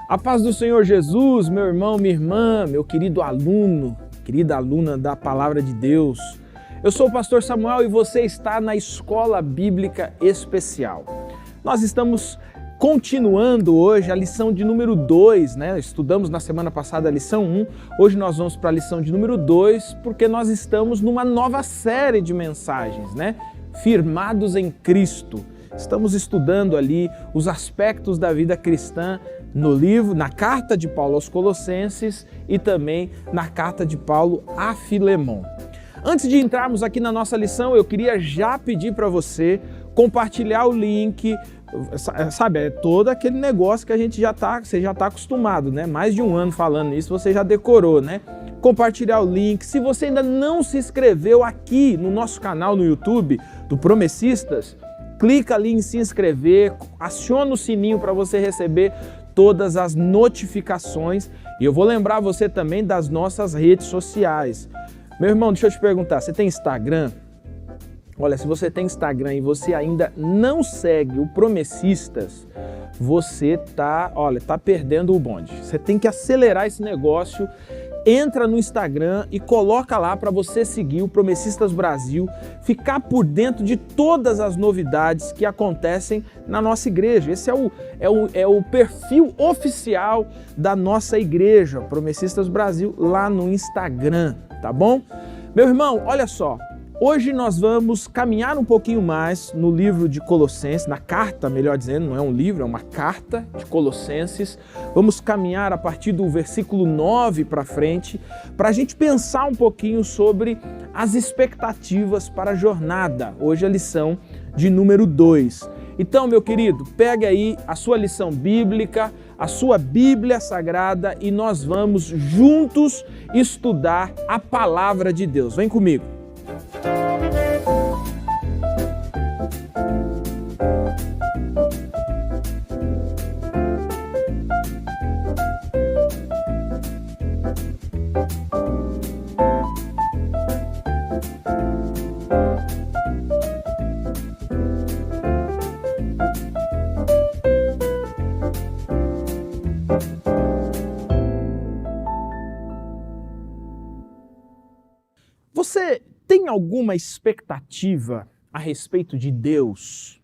A paz do Senhor Jesus, meu irmão, minha irmã, meu querido aluno, querida aluna da Palavra de Deus. Eu sou o pastor Samuel e você está na Escola Bíblica Especial. Nós estamos continuando hoje a lição de número 2, né? Estudamos na semana passada a lição 1, hoje nós vamos para a lição de número 2, porque nós estamos numa nova série de mensagens, né? Firmados em Cristo. Estamos estudando ali os aspectos da vida cristã no livro, na carta de Paulo aos Colossenses e também na carta de Paulo a Filemon. Antes de entrarmos aqui na nossa lição, eu queria já pedir para você compartilhar o link, sabe, é todo aquele negócio que você já está acostumado, né? Mais de um ano falando isso, você já decorou, né? Compartilhar o link. Se você ainda não se inscreveu aqui no nosso canal no YouTube do Promessistas, clica ali em se inscrever, aciona o sininho para você receber todas as notificações. E eu vou lembrar você também das nossas redes sociais. Meu irmão, deixa eu te perguntar, você tem Instagram? Olha, se você tem Instagram e você ainda não segue o Promessistas, você tá perdendo o bonde. Você tem que acelerar esse negócio. Entra no Instagram e coloca lá para você seguir o Promessistas Brasil, ficar por dentro de todas as novidades que acontecem na nossa igreja. Esse é o perfil oficial da nossa igreja, Promessistas Brasil, lá no Instagram, tá bom? Meu irmão, olha só. Hoje nós vamos caminhar um pouquinho mais no livro de Colossenses, na carta, melhor dizendo, não é um livro, é uma carta de Colossenses. Vamos caminhar a partir do versículo 9 para frente, para a gente pensar um pouquinho sobre as expectativas para a jornada. Hoje é a lição de número 2. Então, meu querido, pega aí a sua lição bíblica, a sua Bíblia Sagrada e nós vamos juntos estudar a Palavra de Deus. Vem comigo. Você tem alguma expectativa a respeito de Deus?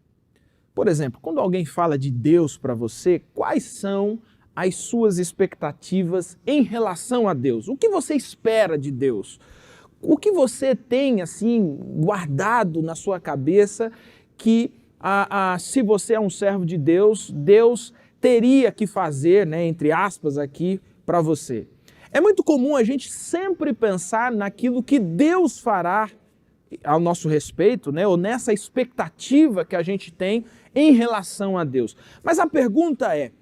Por exemplo, quando alguém fala de Deus para você, quais são as suas expectativas em relação a Deus? O que você espera de Deus? O que você tem assim guardado na sua cabeça que se você é um servo de Deus, Deus teria que fazer, né, entre aspas aqui, para você? É muito comum a gente sempre pensar naquilo que Deus fará ao nosso respeito, né? Ou nessa expectativa que a gente tem em relação a Deus. Mas a pergunta é,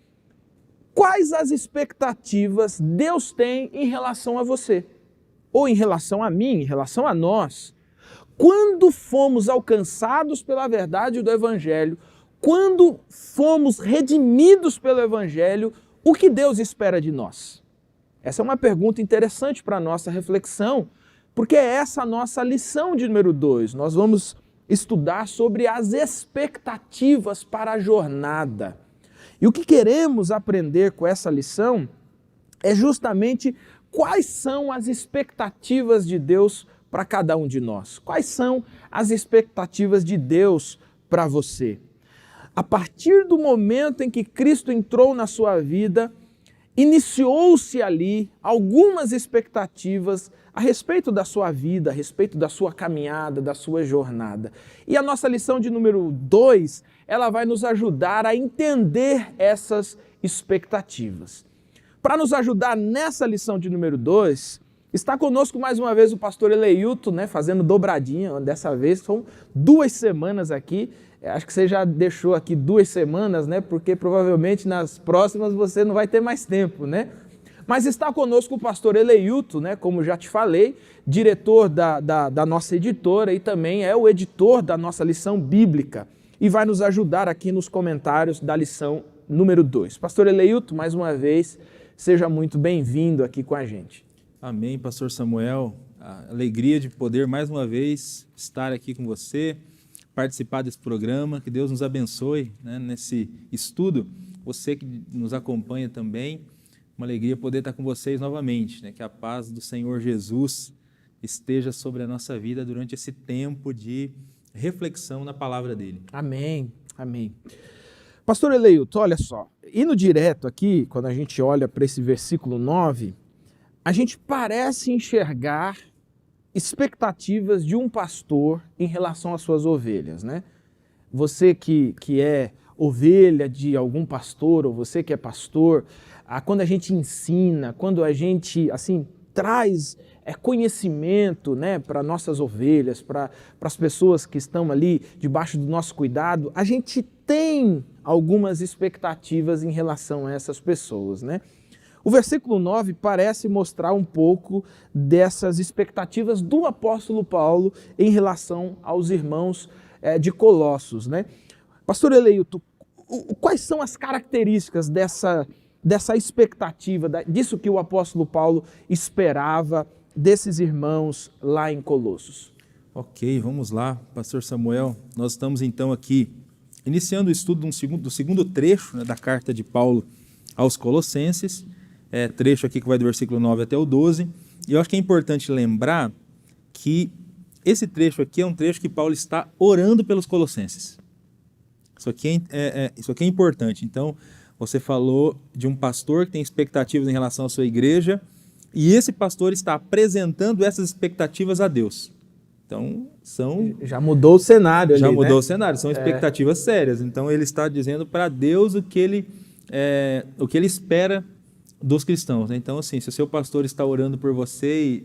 quais as expectativas Deus tem em relação a você? Ou em relação a mim, em relação a nós? Quando fomos alcançados pela verdade do Evangelho, quando fomos redimidos pelo Evangelho, o que Deus espera de nós? Essa é uma pergunta interessante para a nossa reflexão, porque é essa a nossa lição de número 2. Nós vamos estudar sobre as expectativas para a jornada. E o que queremos aprender com essa lição é justamente quais são as expectativas de Deus para cada um de nós. Quais são as expectativas de Deus para você? A partir do momento em que Cristo entrou na sua vida, iniciou-se ali algumas expectativas a respeito da sua vida, a respeito da sua caminhada, da sua jornada. E a nossa lição de número 2, ela vai nos ajudar a entender essas expectativas. Para nos ajudar nessa lição de número 2, está conosco mais uma vez o pastor Eleilton, né, fazendo dobradinha, dessa vez são 2 semanas aqui. Acho que você já deixou aqui 2 semanas, né? Porque provavelmente nas próximas você não vai ter mais tempo, né? Mas está conosco o pastor Eleilton, né? Como já te falei, diretor da nossa editora e também é o editor da nossa lição bíblica e vai nos ajudar aqui nos comentários da lição número 2. Pastor Eleilton, mais uma vez, seja muito bem-vindo aqui com a gente. Amém, pastor Samuel. A alegria de poder mais uma vez estar aqui com você, participar desse programa, que Deus nos abençoe, né, nesse estudo você que nos acompanha também. Uma alegria poder estar com vocês novamente, né? Que a paz do Senhor Jesus esteja sobre a nossa vida durante esse tempo de reflexão na palavra dele. Amém, amém. Pastor Eleilton, olha só, indo direto aqui, quando a gente olha para esse versículo 9, a gente parece enxergar expectativas de um pastor em relação às suas ovelhas, né? Você que é ovelha de algum pastor, ou você que é pastor, quando a gente ensina, quando a gente assim traz conhecimento, né, para nossas ovelhas, para as pessoas que estão ali debaixo do nosso cuidado, a gente tem algumas expectativas em relação a essas pessoas, né? O versículo 9 parece mostrar um pouco dessas expectativas do apóstolo Paulo em relação aos irmãos de Colossos, né? Pastor Eleilton, quais são as características dessa expectativa, disso que o apóstolo Paulo esperava desses irmãos lá em Colossos? Ok, vamos lá, pastor Samuel. Nós estamos então aqui iniciando o estudo do segundo trecho, né, da carta de Paulo aos Colossenses, trecho aqui que vai do versículo 9 até o 12, e eu acho que é importante lembrar que esse trecho aqui é um trecho que Paulo está orando pelos colossenses. Isso aqui é importante. Então, você falou de um pastor que tem expectativas em relação à sua igreja, e esse pastor está apresentando essas expectativas a Deus. Então, já mudou o cenário ali, já mudou, né? o cenário, são expectativas sérias. Então, ele está dizendo para Deus o que ele espera dos cristãos. Então, assim, se o seu pastor está orando por você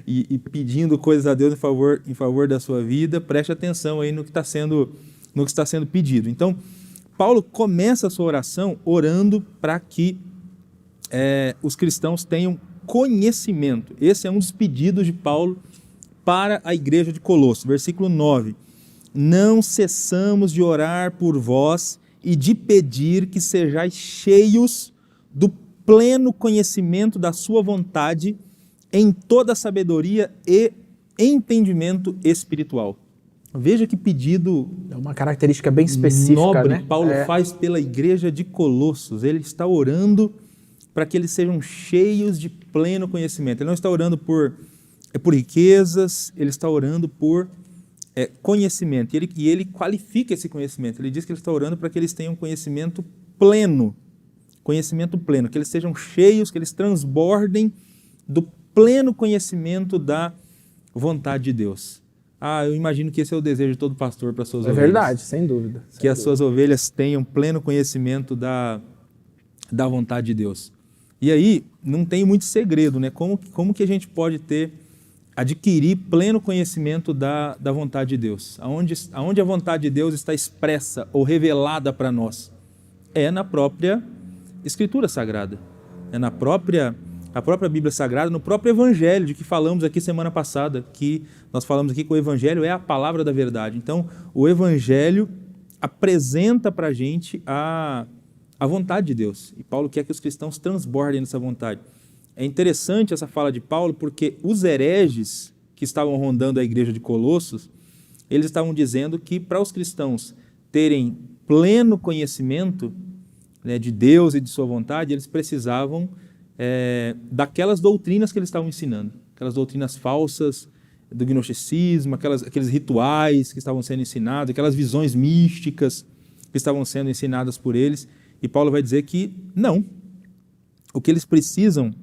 e pedindo coisas a Deus em favor da sua vida, preste atenção aí no que está sendo pedido. Então, Paulo começa a sua oração orando para que os cristãos tenham conhecimento. Esse é um dos pedidos de Paulo para a igreja de Colossos. Versículo 9. Não cessamos de orar por vós e de pedir que sejais cheios do pleno conhecimento da sua vontade em toda sabedoria e entendimento espiritual. Veja que pedido é uma característica bem específica, nobre, né? Paulo faz pela igreja de Colossos. Ele está orando para que eles sejam cheios de pleno conhecimento. Ele não está orando por riquezas, ele está orando por conhecimento. E ele qualifica esse conhecimento. Ele diz que ele está orando para que eles tenham conhecimento pleno, que eles sejam cheios, que eles transbordem do pleno conhecimento da vontade de Deus. Eu imagino que esse é o desejo de todo pastor para suas ovelhas. É verdade, sem dúvida. Que as suas ovelhas tenham pleno conhecimento da vontade de Deus. E aí, não tem muito segredo, né? Como que a gente pode adquirir pleno conhecimento da vontade de Deus? Aonde a vontade de Deus está expressa ou revelada para nós? É na própria Escritura Sagrada. É a própria Bíblia Sagrada, no próprio Evangelho, de que falamos aqui semana passada, que nós falamos aqui que o Evangelho é a palavra da verdade. Então, o Evangelho apresenta para a gente a vontade de Deus. E Paulo quer que os cristãos transbordem nessa vontade. É interessante essa fala de Paulo, porque os hereges que estavam rondando a igreja de Colossos, eles estavam dizendo que para os cristãos terem pleno conhecimento, né, de Deus e de sua vontade, eles precisavam daquelas doutrinas que eles estavam ensinando, aquelas doutrinas falsas do gnosticismo, aqueles rituais que estavam sendo ensinados, aquelas visões místicas que estavam sendo ensinadas por eles. E Paulo vai dizer que não. O que eles precisam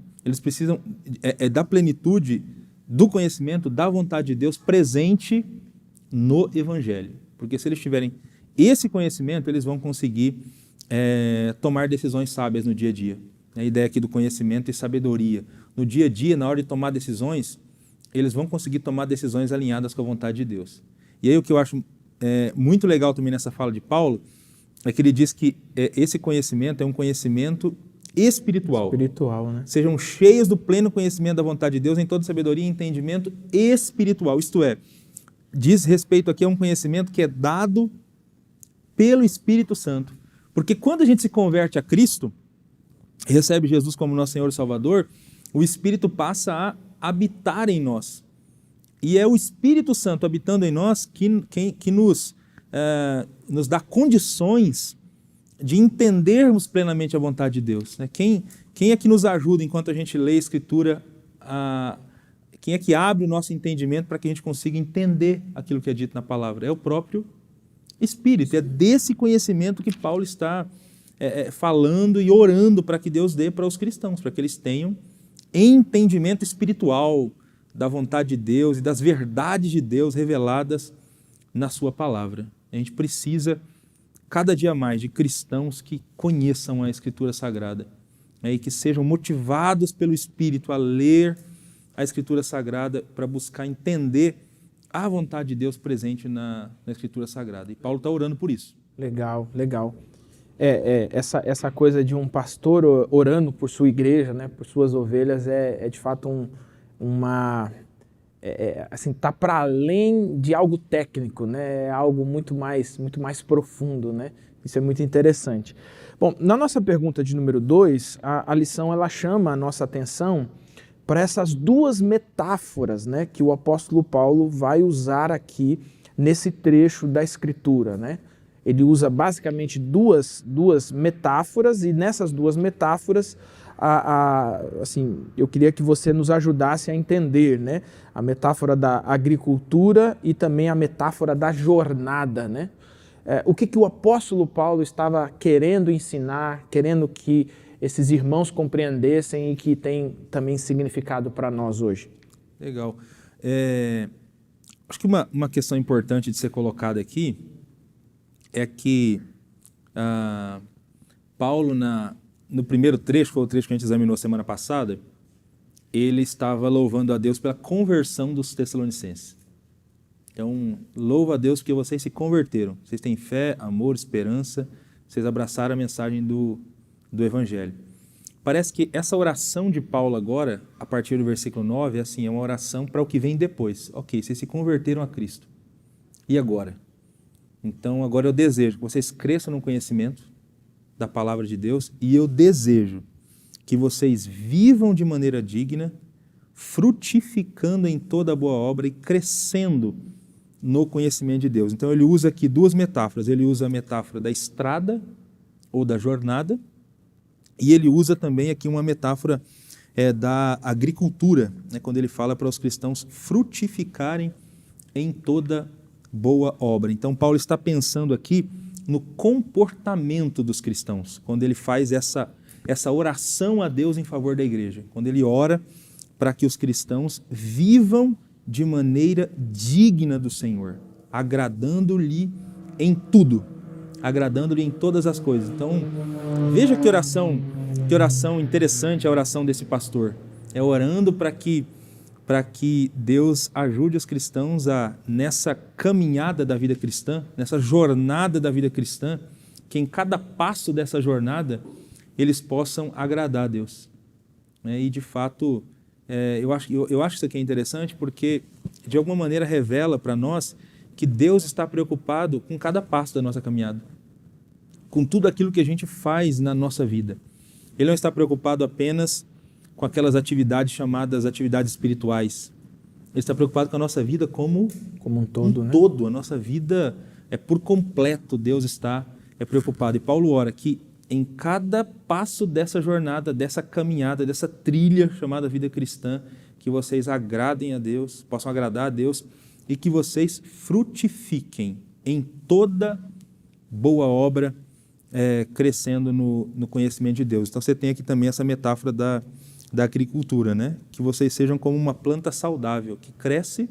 da plenitude do conhecimento da vontade de Deus presente no Evangelho. Porque se eles tiverem esse conhecimento, eles vão conseguir tomar decisões sábias no dia a dia. A ideia aqui do conhecimento e sabedoria. No dia a dia, na hora de tomar decisões, eles vão conseguir tomar decisões alinhadas com a vontade de Deus. E aí o que eu acho muito legal também nessa fala de Paulo é que ele diz que esse conhecimento é um conhecimento espiritual. Espiritual, né? Sejam cheios do pleno conhecimento da vontade de Deus em toda sabedoria e entendimento espiritual. Isto é, diz respeito aqui a um conhecimento que é dado pelo Espírito Santo. Porque quando a gente se converte a Cristo, recebe Jesus como nosso Senhor e Salvador, o Espírito passa a habitar em nós. E é o Espírito Santo habitando em nós que nos dá condições de entendermos plenamente a vontade de Deus, né? Quem é que nos ajuda enquanto a gente lê a Escritura? Quem é que abre o nosso entendimento para que a gente consiga entender aquilo que é dito na palavra? É o próprio Espírito. É desse conhecimento que Paulo está falando e orando para que Deus dê para os cristãos, para que eles tenham entendimento espiritual da vontade de Deus e das verdades de Deus reveladas na sua palavra. A gente precisa cada dia mais de cristãos que conheçam a Escritura Sagrada, né, e que sejam motivados pelo Espírito a ler a Escritura Sagrada para buscar entender a vontade de Deus presente na Escritura Sagrada. E Paulo está orando por isso. Legal, legal. Essa coisa de um pastor orando por sua igreja, né, por suas ovelhas, é de fato assim, tá para além de algo técnico, né? É algo muito mais profundo, né? Isso é muito interessante. Bom, na nossa pergunta de número 2, a lição ela chama a nossa atenção para essas duas metáforas, né, que o apóstolo Paulo vai usar aqui nesse trecho da Escritura, né? Ele usa basicamente duas metáforas, e nessas duas metáforas assim, eu queria que você nos ajudasse a entender, né, a metáfora da agricultura e também a metáfora da jornada, né? O que o apóstolo Paulo estava querendo ensinar, querendo que esses irmãos compreendessem e que tem também significado para nós hoje? Legal. Acho que uma questão importante de ser colocada aqui é que Paulo, no primeiro trecho, que foi o trecho que a gente examinou semana passada, ele estava louvando a Deus pela conversão dos Tessalonicenses. Então, louva a Deus porque vocês se converteram. Vocês têm fé, amor, esperança, vocês abraçaram a mensagem do Evangelho. Parece que essa oração de Paulo agora, a partir do versículo 9, é uma oração para o que vem depois. Ok, vocês se converteram a Cristo. E agora? Então, agora eu desejo que vocês cresçam no conhecimento da palavra de Deus, e eu desejo que vocês vivam de maneira digna, frutificando em toda boa obra e crescendo no conhecimento de Deus. Então ele usa aqui duas metáforas. Ele usa a metáfora da estrada ou da jornada, e ele usa também aqui uma metáfora da agricultura, né, quando ele fala para os cristãos frutificarem em toda boa obra. Então Paulo está pensando aqui no comportamento dos cristãos, quando ele faz essa oração a Deus em favor da igreja, quando ele ora para que os cristãos vivam de maneira digna do Senhor, agradando-lhe em tudo, agradando-lhe em todas as coisas. Então, veja que oração interessante a oração desse pastor, orando para que Deus ajude os cristãos nessa caminhada da vida cristã, nessa jornada da vida cristã, que em cada passo dessa jornada eles possam agradar a Deus. E de fato, eu acho que isso aqui é interessante porque de alguma maneira revela para nós que Deus está preocupado com cada passo da nossa caminhada, com tudo aquilo que a gente faz na nossa vida. Ele não está preocupado apenas com aquelas atividades chamadas atividades espirituais. Ele está preocupado com a nossa vida como um todo, né? Todo. A nossa vida por completo, Deus está preocupado. E Paulo ora que em cada passo dessa jornada, dessa caminhada, dessa trilha chamada vida cristã, que vocês agradem a Deus, possam agradar a Deus, e que vocês frutifiquem em toda boa obra, crescendo no conhecimento de Deus. Então você tem aqui também essa metáfora da agricultura, né? Que vocês sejam como uma planta saudável, que cresce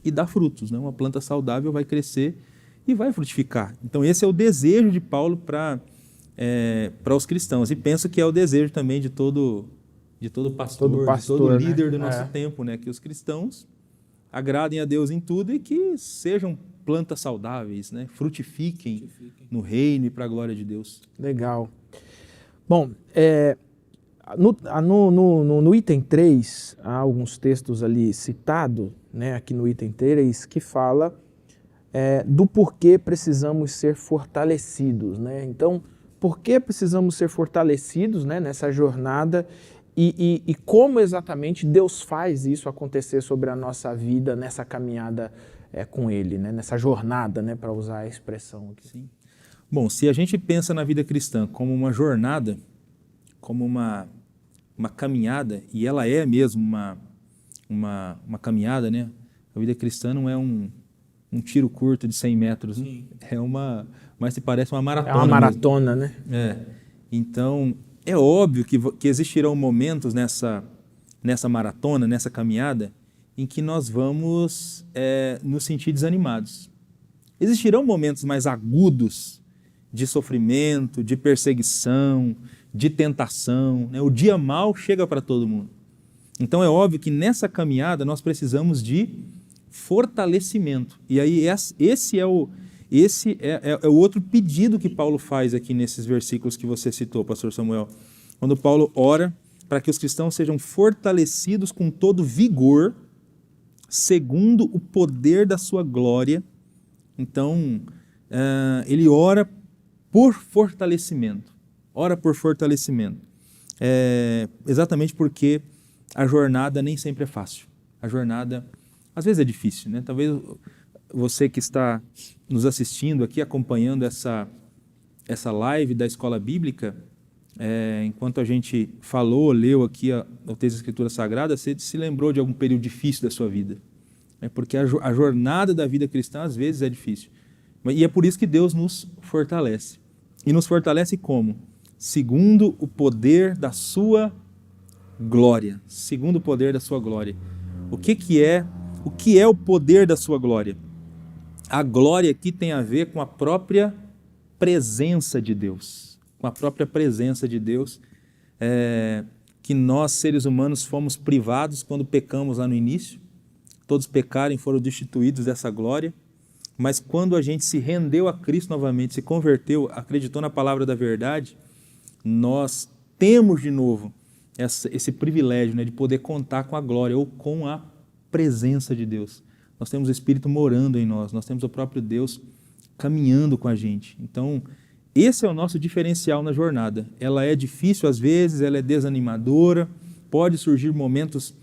e dá frutos, né? Uma planta saudável vai crescer e vai frutificar. Então esse é o desejo de Paulo para os cristãos, e penso que é o desejo também de todo pastor, de todo líder, né, do nosso tempo, né? Que os cristãos agradem a Deus em tudo e que sejam plantas saudáveis, né? Frutifiquem no reino e para a glória de Deus. Legal. Bom, no item 3, há alguns textos ali citados, né, aqui no item 3, que fala do porquê precisamos ser fortalecidos, né? Então, por que precisamos ser fortalecidos, né, nessa jornada e como exatamente Deus faz isso acontecer sobre a nossa vida nessa caminhada com Ele, né, nessa jornada, né, para usar a expressão aqui. Sim. Bom, se a gente pensa na vida cristã como uma jornada, como uma caminhada, e ela é mesmo uma caminhada, né? A vida cristã não é um tiro curto de 100 metros, né? Mas se parece uma maratona. É uma maratona, mesmo, né? É. Então, é óbvio que existirão momentos nessa maratona, nessa caminhada, em que nós vamos nos sentir desanimados. Existirão momentos mais agudos de sofrimento, de perseguição, de tentação, né? O dia mau chega para todo mundo. Então é óbvio que nessa caminhada nós precisamos de fortalecimento. E aí esse é o outro pedido que Paulo faz aqui nesses versículos que você citou, pastor Samuel. Quando Paulo ora para que os cristãos sejam fortalecidos com todo vigor, segundo o poder da sua glória. Então, ele ora por fortalecimento. Ora por fortalecimento. Exatamente porque a jornada nem sempre é fácil. A jornada, às vezes, é difícil, né? Talvez você que está nos assistindo aqui, acompanhando essa live da Escola Bíblica, enquanto a gente leu aqui o texto da Escritura Sagrada, você se lembrou de algum período difícil da sua vida. Porque a jornada da vida cristã, às vezes, é difícil. E é por isso que Deus nos fortalece. E nos fortalece como? Segundo o poder da sua glória. Segundo o poder da sua glória. O que é o poder da sua glória? A glória aqui tem a ver com a própria presença de Deus. Com a própria presença de Deus, que nós, seres humanos, fomos privados quando pecamos lá no início. Todos pecaram e foram destituídos dessa glória. Mas quando a gente se rendeu a Cristo novamente, se converteu, acreditou na palavra da verdade, nós temos de novo esse privilégio, né, de poder contar com a glória ou com a presença de Deus. Nós temos o Espírito morando em nós, nós temos o próprio Deus caminhando com a gente. Então, esse é o nosso diferencial na jornada. Ela é difícil às vezes, ela é desanimadora, pode surgir momentos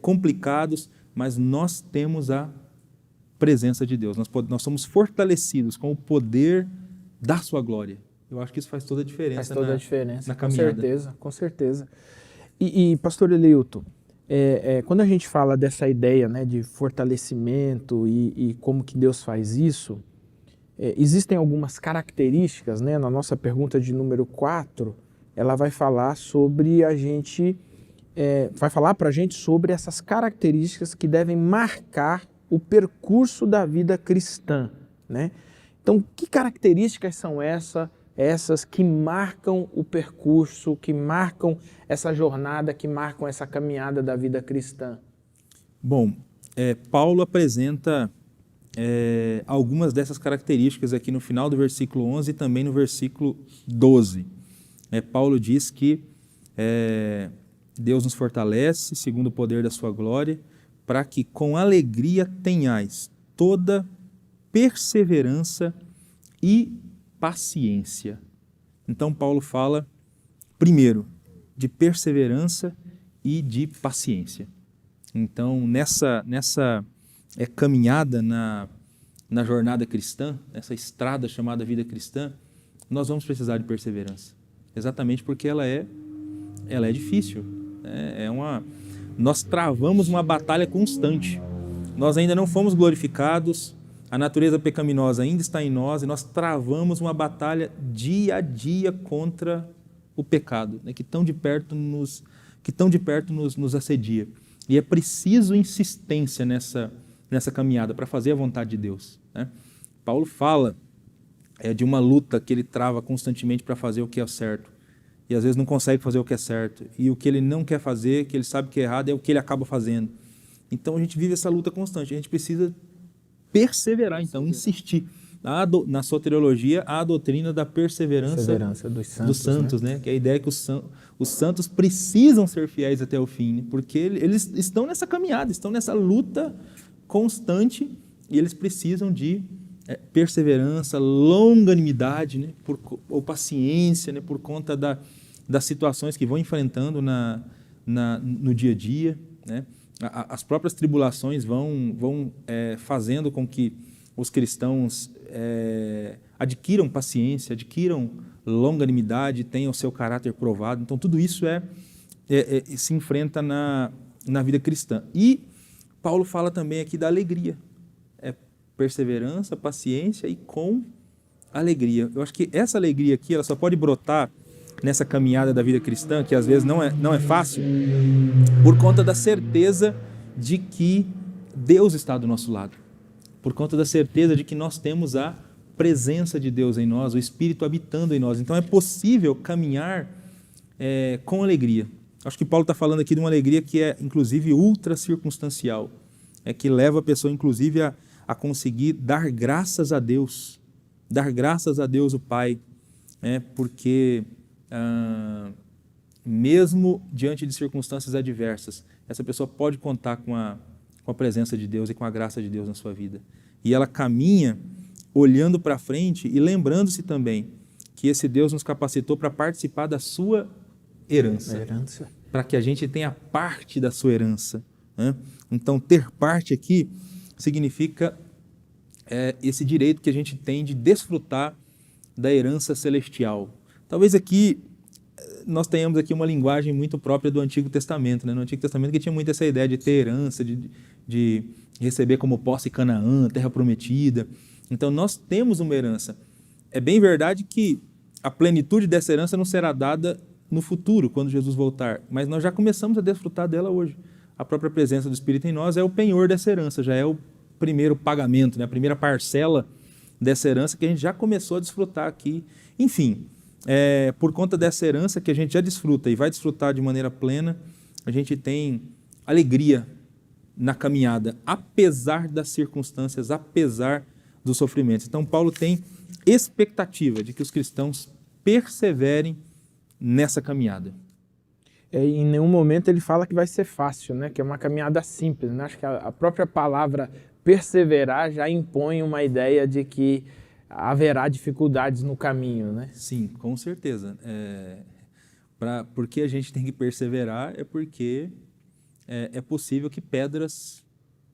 complicados, mas nós temos a presença de Deus. Nós somos fortalecidos com o poder da sua glória. Eu acho que isso faz toda a diferença. Faz toda a diferença, na caminhada. Com certeza. E pastor Eleilton, quando a gente fala dessa ideia, né, de fortalecimento e como que Deus faz isso, existem algumas características, né, na nossa pergunta de número 4, ela vai falar sobre vai falar para a gente sobre essas características que devem marcar o percurso da vida cristã, né? Então, que características são essas que marcam o percurso, que marcam essa jornada, que marcam essa caminhada da vida cristã? Bom, Paulo apresenta algumas dessas características aqui no final do versículo 11 e também no versículo 12. Paulo diz que Deus nos fortalece segundo o poder da sua glória, para que com alegria tenhais toda perseverança e paciência. Então Paulo fala, primeiro, de perseverança e de paciência. Então, nessa caminhada na jornada cristã, nessa estrada chamada vida cristã, nós vamos precisar de perseverança. Exatamente porque ela é difícil. Nós travamos uma batalha constante. Nós ainda não fomos glorificados, a natureza pecaminosa ainda está em nós e nós travamos uma batalha dia a dia contra o pecado, né, que tão de perto nos assedia. E é preciso insistência nessa caminhada para fazer a vontade de Deus, né? Paulo fala de uma luta que ele trava constantemente para fazer o que é certo. E às vezes não consegue fazer o que é certo. E o que ele não quer fazer, que ele sabe que é errado, é o que ele acaba fazendo. Então a gente vive essa luta constante. A gente precisa perseverar, então, insistir. Na soteriologia, há a doutrina da perseverança dos santos, né? Que é a ideia que os santos precisam ser fiéis até o fim, né? Porque eles estão nessa caminhada, estão nessa luta constante e eles precisam de perseverança, longanimidade, né? Ou paciência, né? Por conta das situações que vão enfrentando no dia a dia, né? As próprias tribulações vão fazendo com que os cristãos adquiram paciência, adquiram longanimidade, tenham o seu caráter provado. Então, tudo isso se enfrenta na vida cristã. E Paulo fala também aqui da alegria. Perseverança, paciência e com alegria. Eu acho que essa alegria aqui ela só pode brotar nessa caminhada da vida cristã, que às vezes não é fácil, por conta da certeza de que Deus está do nosso lado. Por conta da certeza de que nós temos a presença de Deus em nós, o Espírito habitando em nós. Então é possível caminhar com alegria. Acho que Paulo está falando aqui de uma alegria que é, inclusive, ultra circunstancial. Que leva a pessoa, inclusive, a conseguir dar graças a Deus o Pai, porque mesmo diante de circunstâncias adversas, essa pessoa pode contar com a presença de Deus e com a graça de Deus na sua vida. E ela caminha olhando para frente e lembrando-se também que esse Deus nos capacitou para participar da sua herança. Para que a gente tenha parte da sua herança. Então, ter parte aqui significa esse direito que a gente tem de desfrutar da herança celestial. Talvez aqui nós tenhamos aqui uma linguagem muito própria do Antigo Testamento. No Antigo Testamento que tinha muito essa ideia de ter herança, de receber como posse Canaã, terra prometida. Então nós temos uma herança. É bem verdade que a plenitude dessa herança não será dada no futuro, quando Jesus voltar, mas nós já começamos a desfrutar dela hoje. A própria presença do Espírito em nós é o penhor dessa herança, já é o primeiro pagamento, a primeira parcela dessa herança que a gente já começou a desfrutar aqui. Enfim, por conta dessa herança que a gente já desfruta e vai desfrutar de maneira plena, a gente tem alegria na caminhada, apesar das circunstâncias, apesar dos sofrimentos. Então, Paulo tem expectativa de que os cristãos perseverem nessa caminhada. Em nenhum momento ele fala que vai ser fácil, que é uma caminhada simples. Acho que a própria palavra perseverar já impõe uma ideia de que haverá dificuldades no caminho. Sim, com certeza. Porque a gente tem que perseverar é porque é possível que pedras...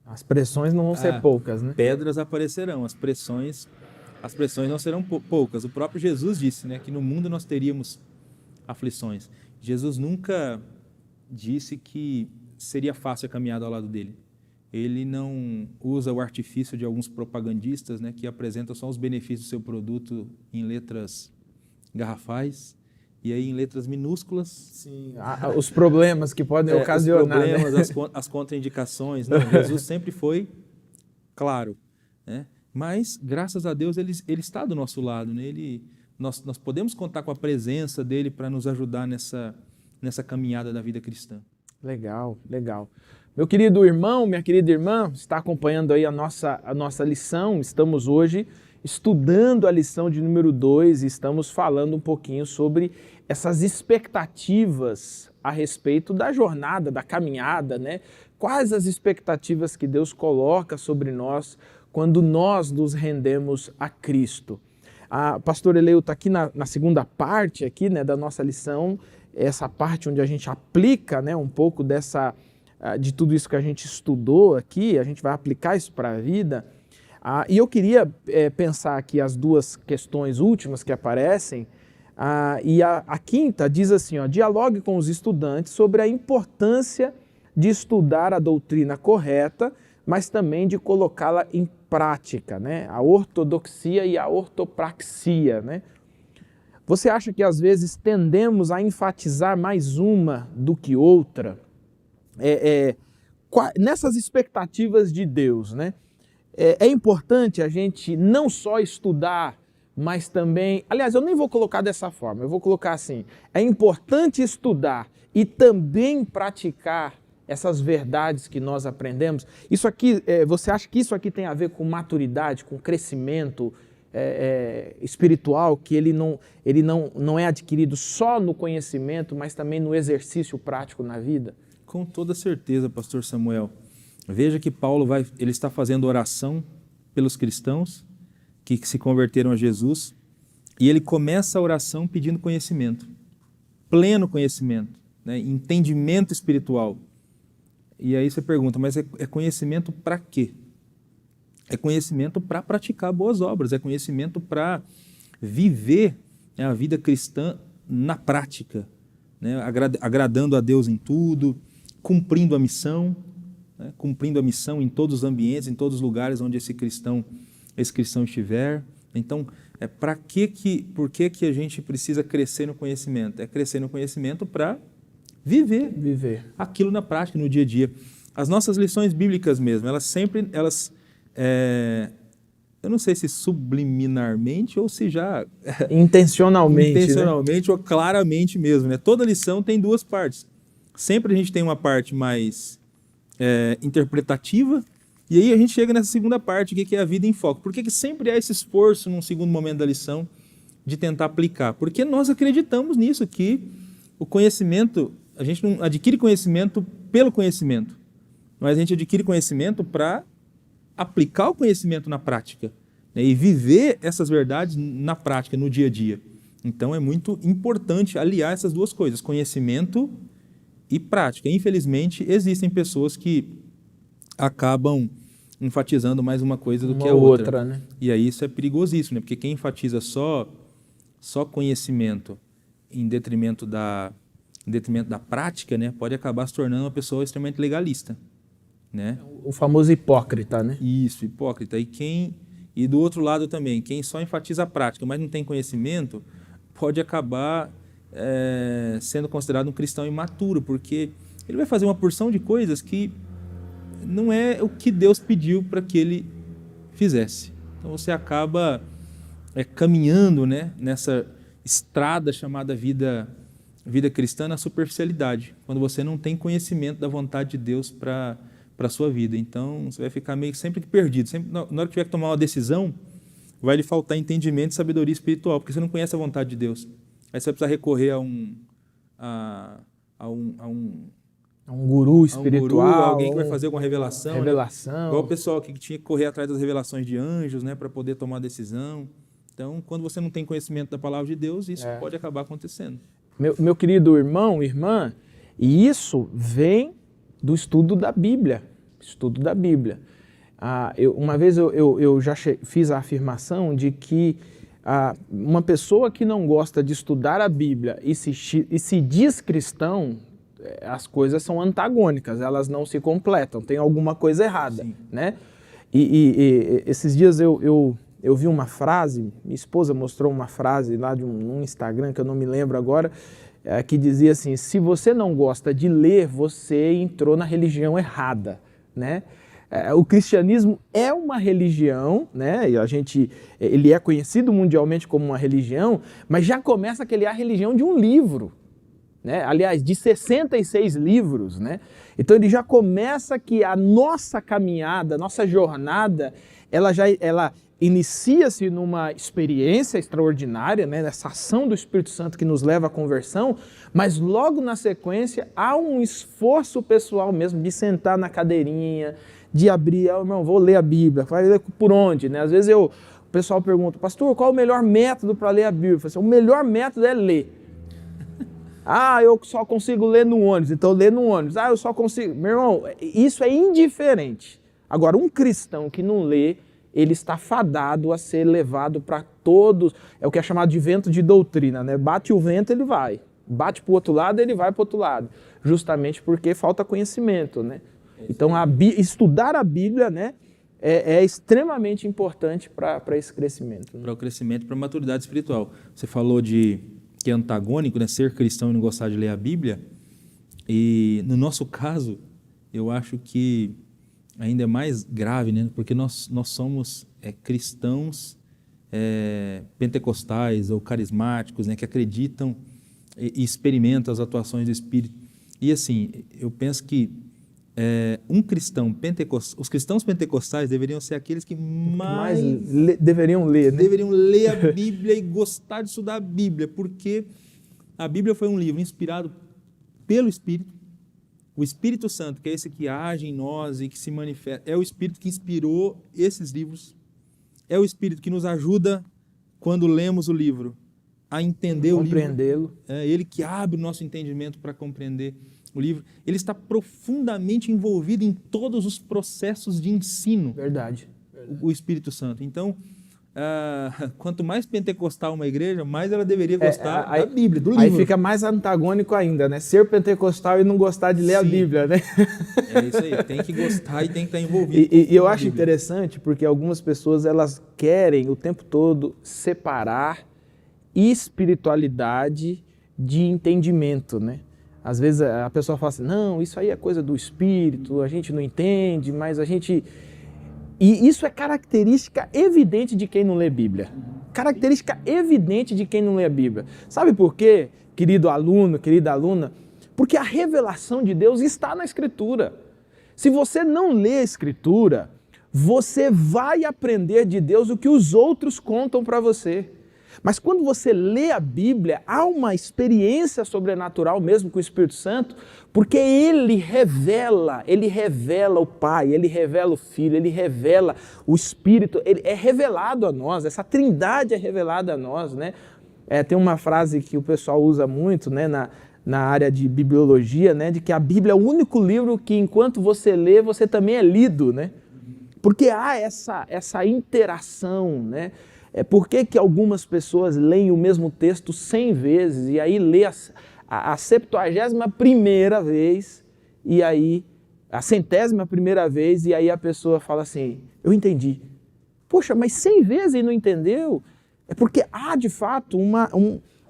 As pressões não vão ser poucas, Pedras aparecerão, as pressões não serão poucas. O próprio Jesus disse, que no mundo nós teríamos aflições. Jesus nunca disse que seria fácil a caminhada ao lado dele. Ele não usa o artifício de alguns propagandistas, que apresentam só os benefícios do seu produto em letras garrafais e aí em letras minúsculas. Sim, os problemas que podem ocasionar. Os problemas, as contraindicações. Não, Jesus sempre foi claro. Mas, graças a Deus, ele está do nosso lado. Nós podemos contar com a presença dele para nos ajudar nessa caminhada da vida cristã. Legal, legal. Meu querido irmão, minha querida irmã, está acompanhando aí a nossa lição. Estamos hoje estudando a lição de número 2 e estamos falando um pouquinho sobre essas expectativas a respeito da jornada, da caminhada, Quais as expectativas que Deus coloca sobre nós quando nós nos rendemos a Cristo? A pastor Eleu está aqui na segunda parte aqui, da nossa lição, essa parte onde a gente aplica um pouco de tudo isso que a gente estudou aqui, a gente vai aplicar isso para a vida. E eu queria pensar aqui as duas questões últimas que aparecem, e a quinta diz assim, dialogue com os estudantes sobre a importância de estudar a doutrina correta, mas também de colocá-la em prática, a ortodoxia e a ortopraxia. Você acha que às vezes tendemos a enfatizar mais uma do que outra? Nessas expectativas de Deus, é importante a gente não só estudar, mas também... Aliás, eu nem vou colocar dessa forma, eu vou colocar assim, é importante estudar e também praticar essas verdades que nós aprendemos. Isso aqui, você acha que isso aqui tem a ver com maturidade, com crescimento espiritual, que ele não é adquirido só no conhecimento, mas também no exercício prático na vida? Com toda certeza, pastor Samuel. Veja que Paulo ele está fazendo oração pelos cristãos que se converteram a Jesus e ele começa a oração pedindo conhecimento, pleno conhecimento, entendimento espiritual. E aí você pergunta, mas é conhecimento para quê? é conhecimento para praticar boas obras, é conhecimento para viver, né, a vida cristã na prática, né, agradando a Deus em tudo, cumprindo a missão, né, cumprindo a missão em todos os ambientes, em todos os lugares onde esse cristão estiver. Então, por que a gente precisa crescer no conhecimento? É crescer no conhecimento para viver aquilo na prática, no dia a dia. As nossas lições bíblicas mesmo, eu não sei se subliminarmente ou se já intencionalmente, né? Ou claramente mesmo, né? Toda lição tem duas partes. Sempre a gente tem uma parte mais interpretativa, e aí a gente chega nessa segunda parte, que é a vida em foco. Por que sempre há esse esforço num segundo momento da lição de tentar aplicar? Porque nós acreditamos nisso, que o conhecimento, a gente não adquire conhecimento pelo conhecimento, mas a gente adquire conhecimento para aplicar o conhecimento na prática, né, e viver essas verdades na prática, no dia a dia. Então é muito importante aliar essas duas coisas, conhecimento e prática. Infelizmente, existem pessoas que acabam enfatizando mais uma coisa do que a outra. Né? E aí isso é perigosíssimo, né? Porque quem enfatiza só conhecimento em detrimento da prática, né, pode acabar se tornando uma pessoa extremamente legalista. Né? O famoso hipócrita, né? Isso, hipócrita. E do outro lado também, quem só enfatiza a prática, mas não tem conhecimento, pode acabar sendo considerado um cristão imaturo, porque ele vai fazer uma porção de coisas que não é o que Deus pediu para que ele fizesse. Então você acaba caminhando, né, nessa estrada chamada vida cristã na superficialidade, quando você não tem conhecimento da vontade de Deus para a sua vida. Então, você vai ficar meio sempre perdido. Sempre, na hora que tiver que tomar uma decisão, vai lhe faltar entendimento e sabedoria espiritual, porque você não conhece a vontade de Deus. Aí você vai precisar recorrer a um guru espiritual, alguém que vai fazer alguma revelação. Né? Igual o pessoal que tinha que correr atrás das revelações de anjos, né, para poder tomar decisão. Então, quando você não tem conhecimento da palavra de Deus, isso pode acabar acontecendo. Meu querido irmão, irmã, e isso vem do estudo da Bíblia. Uma vez eu já fiz a afirmação de que uma pessoa que não gosta de estudar a Bíblia e se diz cristão, as coisas são antagônicas, elas não se completam, tem alguma coisa errada. Né? E esses dias eu vi uma frase, minha esposa mostrou uma frase lá num Instagram, que eu não me lembro agora, que dizia assim: se você não gosta de ler, você entrou na religião errada. Né? O cristianismo é uma religião, né? E ele é conhecido mundialmente como uma religião, mas já começa que ele é a religião de um livro. Né? Aliás, de 66 livros. Né? Então ele já começa que a nossa caminhada, nossa jornada, ela inicia-se numa experiência extraordinária, né, nessa ação do Espírito Santo que nos leva à conversão, mas logo na sequência há um esforço pessoal mesmo de sentar na cadeirinha, de abrir, irmão, vou ler a Bíblia, vai ler por onde? Né? Às vezes o pessoal pergunta: pastor, qual é o melhor método para ler a Bíblia? Eu falo assim: o melhor método é ler. Eu só consigo ler no ônibus, então lê no ônibus. Eu só consigo... Meu irmão, isso é indiferente. Agora, um cristão que não lê, ele está fadado a ser levado para todos, é o que é chamado de vento de doutrina, né? Bate o vento, ele vai. Bate para o outro lado, ele vai para o outro lado. Justamente porque falta conhecimento, né? Então, estudar a Bíblia, né, é extremamente importante para esse crescimento. Né? Para o crescimento, para a maturidade espiritual. Você falou que é antagônico, né? Ser cristão e não gostar de ler a Bíblia. E no nosso caso, eu acho que ainda é mais grave, né? Porque nós somos cristãos pentecostais ou carismáticos, né? Que acreditam e experimentam as atuações do Espírito. E assim, eu penso que os cristãos pentecostais deveriam ser aqueles que mais deveriam ler, né? Deveriam ler a Bíblia e gostar de estudar a Bíblia, porque a Bíblia foi um livro inspirado pelo Espírito. O Espírito Santo, que é esse que age em nós e que se manifesta, é o Espírito que inspirou esses livros. É o Espírito que nos ajuda, quando lemos o livro, a entender o livro. Compreendê-lo. É ele que abre o nosso entendimento para compreender o livro. Ele está profundamente envolvido em todos os processos de ensino. Verdade. o Espírito Santo. Então, quanto mais pentecostal uma igreja, mais ela deveria gostar da Bíblia, do livro. Aí fica mais antagônico ainda, né? Ser pentecostal e não gostar de ler a Bíblia, né? É isso aí, tem que gostar e tem que estar envolvido. E eu acho interessante porque algumas pessoas elas querem o tempo todo separar espiritualidade de entendimento, né? Às vezes a pessoa fala assim, não, isso aí é coisa do Espírito, a gente não entende, mas a gente... E isso é característica evidente de quem não lê Bíblia. Característica evidente de quem não lê a Bíblia. Sabe por quê, querido aluno, querida aluna? Porque a revelação de Deus está na Escritura. Se você não lê a Escritura, você vai aprender de Deus o que os outros contam para você. Mas quando você lê a Bíblia, há uma experiência sobrenatural mesmo com o Espírito Santo, porque ele revela o Pai, ele revela o Filho, ele revela o Espírito, ele é revelado a nós, essa trindade é revelada a nós, né? Tem uma frase que o pessoal usa muito, né, na área de bibliologia, né, de que a Bíblia é o único livro que enquanto você lê, você também é lido, né? Porque há essa interação, né? Por que algumas pessoas leem o mesmo texto 100 vezes e aí lê a 71ª vez e aí a 100ª vez e aí a pessoa fala assim, eu entendi. Poxa, mas 100 vezes e não entendeu? É porque há de fato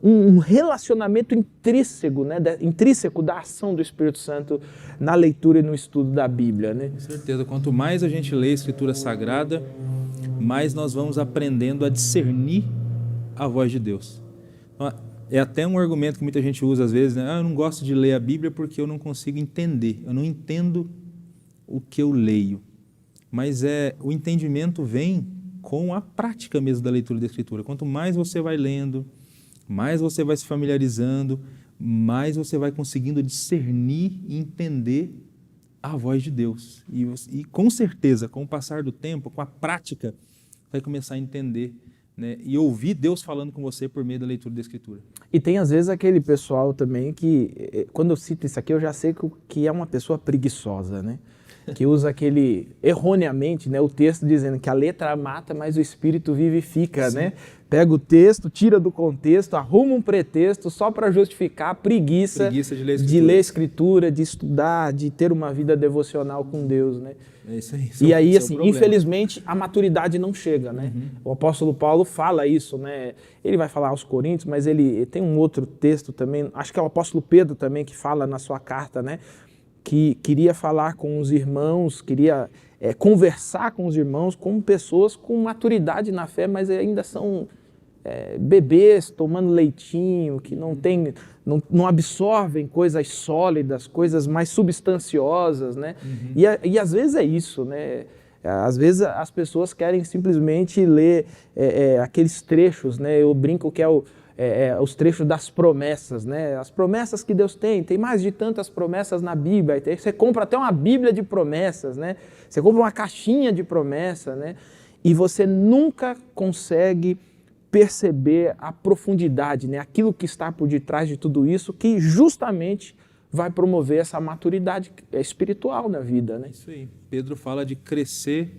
um relacionamento intrínseco, né, intrínseco da ação do Espírito Santo na leitura e no estudo da Bíblia, né? Com certeza, quanto mais a gente lê a Escritura Sagrada, mais nós vamos aprendendo a discernir a voz de Deus. É até um argumento que muita gente usa às vezes, né? Eu não gosto de ler a Bíblia porque eu não consigo entender, eu não entendo o que eu leio. Mas o entendimento vem com a prática mesmo da leitura da Escritura. Quanto mais você vai lendo, mais você vai se familiarizando, mais você vai conseguindo discernir e entender a voz de Deus. E com certeza, com o passar do tempo, com a prática, vai começar a entender, né, e ouvir Deus falando com você por meio da leitura da Escritura. E tem às vezes aquele pessoal também que, quando eu cito isso aqui, eu já sei que é uma pessoa preguiçosa, né? Que usa erroneamente, né, o texto dizendo que a letra mata, mas o Espírito vivifica, né? Pega o texto, tira do contexto, arruma um pretexto só para justificar a preguiça de ler a Escritura, de estudar, de ter uma vida devocional com Deus, né? É isso aí. E aí, assim, infelizmente, a maturidade não chega, né? O apóstolo Paulo fala isso, né? Ele vai falar aos Coríntios, mas ele tem um outro texto também, acho que é o apóstolo Pedro também que fala na sua carta, né? Que queria falar com os irmãos, queria conversar com os irmãos como pessoas com maturidade na fé, mas ainda são bebês tomando leitinho, que não absorvem coisas sólidas, coisas mais substanciosas, né? E às vezes é isso, né? Às vezes as pessoas querem simplesmente ler aqueles trechos, né? Eu brinco que os trechos das promessas, né? As promessas que Deus tem mais de tantas promessas na Bíblia. Você compra até uma Bíblia de promessas, né? Você compra uma caixinha de promessa, né? E você nunca consegue perceber a profundidade, né? Aquilo que está por detrás de tudo isso, que justamente vai promover essa maturidade espiritual na vida, né? Isso aí. Pedro fala de crescer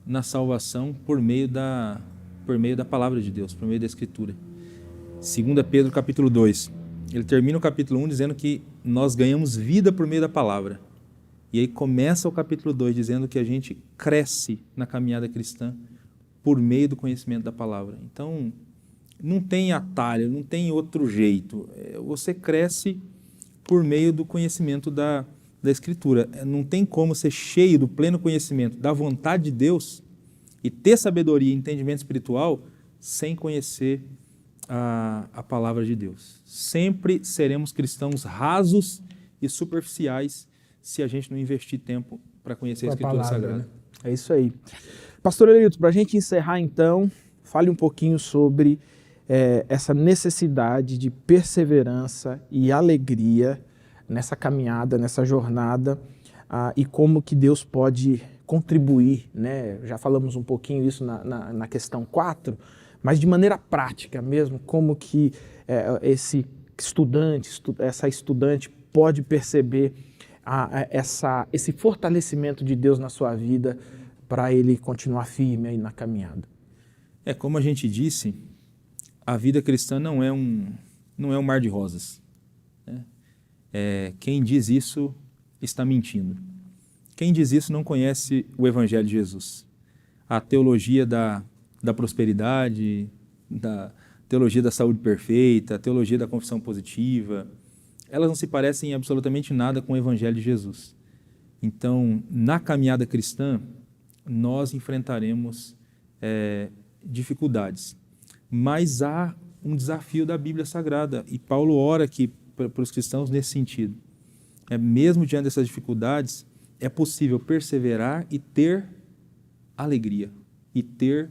na salvação por meio da palavra de Deus, por meio da Escritura. 2 Pedro capítulo 2, ele termina o capítulo 1 dizendo que nós ganhamos vida por meio da palavra. E aí começa o capítulo 2 dizendo que a gente cresce na caminhada cristã por meio do conhecimento da palavra. Então, não tem atalho, não tem outro jeito. Você cresce por meio do conhecimento da Escritura. Não tem como ser cheio do pleno conhecimento da vontade de Deus e ter sabedoria e entendimento espiritual sem conhecer a palavra de Deus. Sempre seremos cristãos rasos e superficiais se a gente não investir tempo para conhecer a Escritura Sagrada. Né? É isso aí. Pastor Elito, para a gente encerrar então, fale um pouquinho sobre essa necessidade de perseverança e alegria nessa caminhada, nessa jornada, e como que Deus pode contribuir, né? Já falamos um pouquinho isso na questão 4, mas de maneira prática mesmo, como que esse estudante, essa estudante pode perceber esse fortalecimento de Deus na sua vida para ele continuar firme aí na caminhada? Como a gente disse, a vida cristã não é um mar de rosas, né? Quem diz isso está mentindo. Quem diz isso não conhece o Evangelho de Jesus. A teologia da prosperidade, da teologia da saúde perfeita, a teologia da confissão positiva, elas não se parecem em absolutamente nada com o Evangelho de Jesus. Então, na caminhada cristã, nós enfrentaremos dificuldades, mas há um desafio da Bíblia Sagrada, e Paulo ora aqui para os cristãos nesse sentido. Mesmo diante dessas dificuldades, é possível perseverar e ter alegria, e ter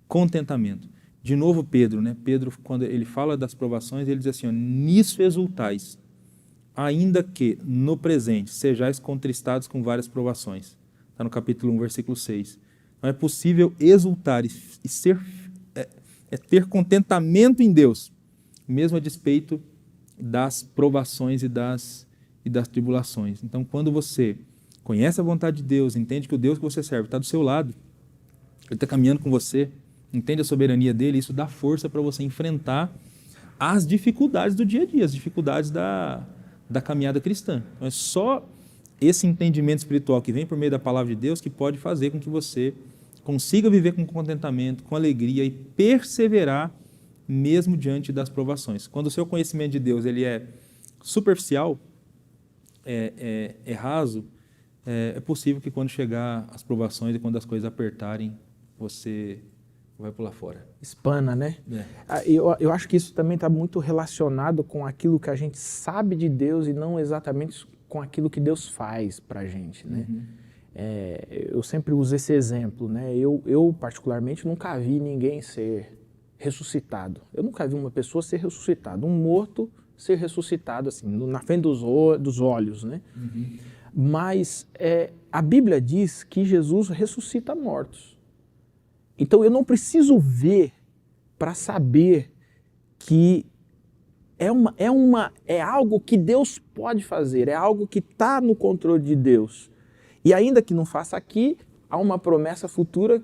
contentamento. De novo Pedro, né? Pedro, quando ele fala das provações, ele diz assim, nisso exultais, ainda que no presente sejais contristados com várias provações. Está no capítulo 1, versículo 6. Então é possível exultar e ter contentamento em Deus, mesmo a despeito das provações e das tribulações. Então, quando você conhece a vontade de Deus, entende que o Deus que você serve está do seu lado, Ele está caminhando com você, entende a soberania dele, isso dá força para você enfrentar as dificuldades do dia a dia, as dificuldades da caminhada cristã. Então, é só esse entendimento espiritual que vem por meio da palavra de Deus que pode fazer com que você consiga viver com contentamento, com alegria e perseverar mesmo diante das provações. Quando o seu conhecimento de Deus ele é superficial, é raso, é possível que quando chegar as provações e quando as coisas apertarem, você vai pular fora. Espana, né? Eu acho que isso também está muito relacionado com aquilo que a gente sabe de Deus e não exatamente com aquilo que Deus faz para a gente, né? Uhum. Eu sempre uso esse exemplo, né? Eu particularmente nunca vi ninguém ser ressuscitado. Eu nunca vi uma pessoa ser ressuscitada, um morto ser ressuscitado assim, na frente dos olhos, né? Uhum. Mas a Bíblia diz que Jesus ressuscita mortos. Então eu não preciso ver para saber que é algo que Deus pode fazer, é algo que está no controle de Deus. E ainda que não faça aqui, há uma promessa futura.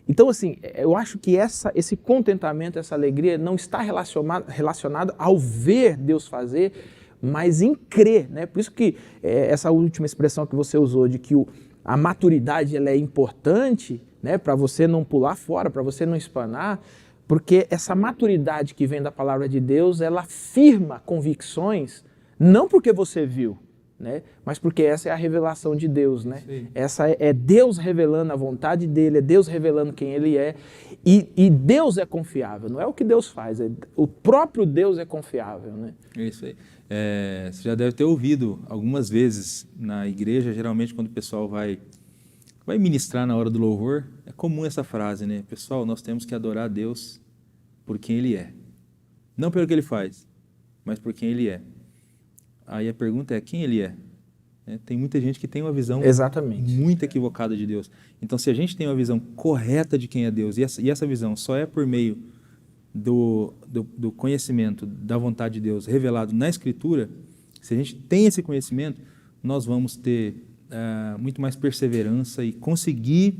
Então, assim, eu acho que esse contentamento, essa alegria não está relacionada ao ver Deus fazer, mas em crer, né? Por isso que essa última expressão que você usou de que a maturidade ela é importante, né? Para você não pular fora, para você não espanar, porque essa maturidade que vem da palavra de Deus, ela firma convicções, não porque você viu, né? Mas porque essa é a revelação de Deus, né? Sim. Essa é Deus revelando a vontade dele, é Deus revelando quem ele é, e Deus é confiável, não é o que Deus faz, o próprio Deus é confiável, né? Isso aí. Você já deve ter ouvido algumas vezes na igreja, geralmente quando o pessoal vai ministrar na hora do louvor, é comum essa frase, né? Pessoal, nós temos que adorar a Deus por quem Ele é. Não pelo que Ele faz, mas por quem Ele é. Aí a pergunta é, quem Ele é? Tem muita gente que tem uma visão Exatamente. muito equivocada de Deus. Então, se a gente tem uma visão correta de quem é Deus, e essa visão só é por meio do conhecimento da vontade de Deus revelado na Escritura, se a gente tem esse conhecimento, nós vamos ter muito mais perseverança e conseguir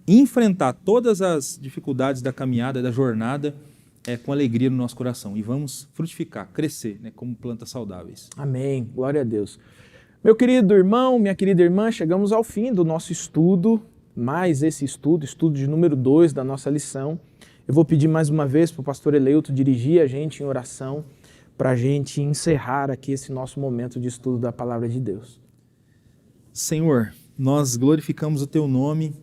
enfrentar todas as dificuldades da caminhada, da jornada, com alegria no nosso coração. E vamos frutificar, crescer, né, como plantas saudáveis. Amém. Glória a Deus. Meu querido irmão, minha querida irmã, chegamos ao fim do nosso estudo, mais esse estudo de número 2 da nossa lição. Eu vou pedir mais uma vez para o pastor Eleuto dirigir a gente em oração para a gente encerrar aqui esse nosso momento de estudo da palavra de Deus. Senhor, nós glorificamos o Teu nome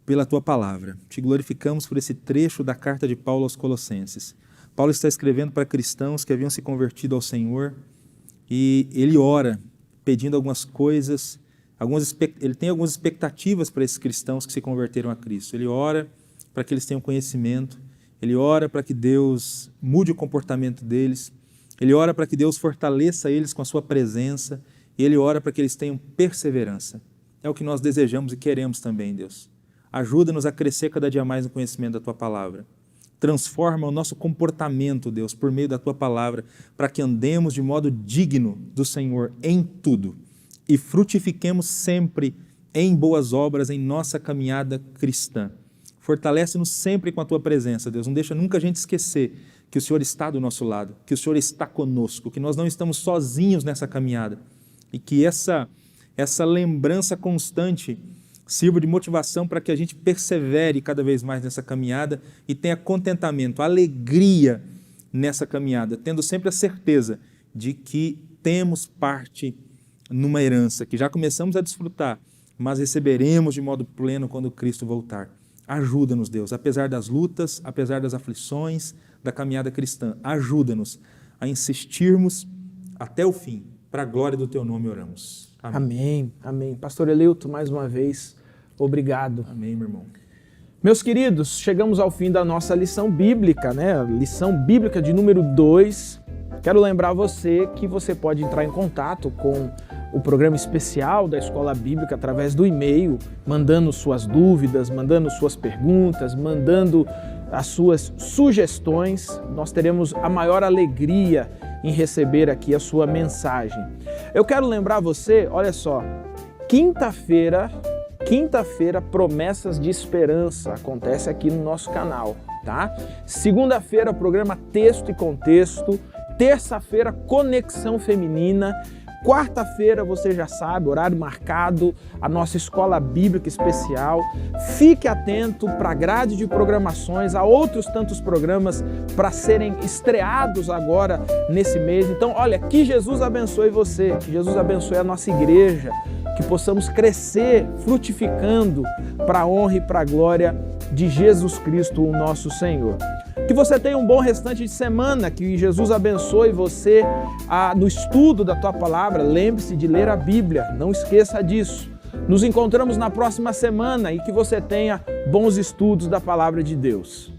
pela Tua palavra. Te glorificamos por esse trecho da carta de Paulo aos Colossenses. Paulo está escrevendo para cristãos que haviam se convertido ao Senhor e ele ora pedindo algumas coisas, ele tem algumas expectativas para esses cristãos que se converteram a Cristo. Ele ora para que eles tenham conhecimento, ele ora para que Deus mude o comportamento deles, ele ora para que Deus fortaleça eles com a sua presença, e ele ora para que eles tenham perseverança. É o que nós desejamos e queremos também, Deus. Ajuda-nos a crescer cada dia mais no conhecimento da Tua palavra. Transforma o nosso comportamento, Deus, por meio da Tua palavra, para que andemos de modo digno do Senhor em tudo e frutifiquemos sempre em boas obras em nossa caminhada cristã. Fortalece-nos sempre com a Tua presença, Deus. Não deixa nunca a gente esquecer que o Senhor está do nosso lado, que o Senhor está conosco, que nós não estamos sozinhos nessa caminhada e que essa lembrança constante sirva de motivação para que a gente persevere cada vez mais nessa caminhada e tenha contentamento, alegria nessa caminhada, tendo sempre a certeza de que temos parte numa herança, que já começamos a desfrutar, mas receberemos de modo pleno quando Cristo voltar. Ajuda-nos, Deus, apesar das lutas, apesar das aflições da caminhada cristã, ajuda-nos a insistirmos até o fim. Para a glória do Teu nome oramos. Amém. Amém, amém. Pastor Eleuto, mais uma vez, obrigado. Amém, meu irmão. Meus queridos, chegamos ao fim da nossa lição bíblica, né? Lição bíblica de número 2. Quero lembrar você que você pode entrar em contato com o programa especial da Escola Bíblica através do e-mail, mandando suas dúvidas, mandando suas perguntas, mandando as suas sugestões. Nós teremos a maior alegria em receber aqui a sua mensagem. Eu quero lembrar você, olha só, quinta-feira, Promessas de Esperança, acontece aqui no nosso canal, tá? Segunda-feira, programa Texto e Contexto. Terça-feira, Conexão Feminina. Quarta-feira, você já sabe, horário marcado, a nossa Escola Bíblica Especial. Fique atento para a grade de programações, há outros tantos programas para serem estreados agora nesse mês. Então, olha, que Jesus abençoe você, que Jesus abençoe a nossa igreja, que possamos crescer frutificando para a honra e para a glória de Jesus Cristo, o nosso Senhor. Que você tenha um bom restante de semana, que Jesus abençoe você no estudo da tua palavra. Lembre-se de ler a Bíblia, não esqueça disso. Nos encontramos na próxima semana e que você tenha bons estudos da palavra de Deus.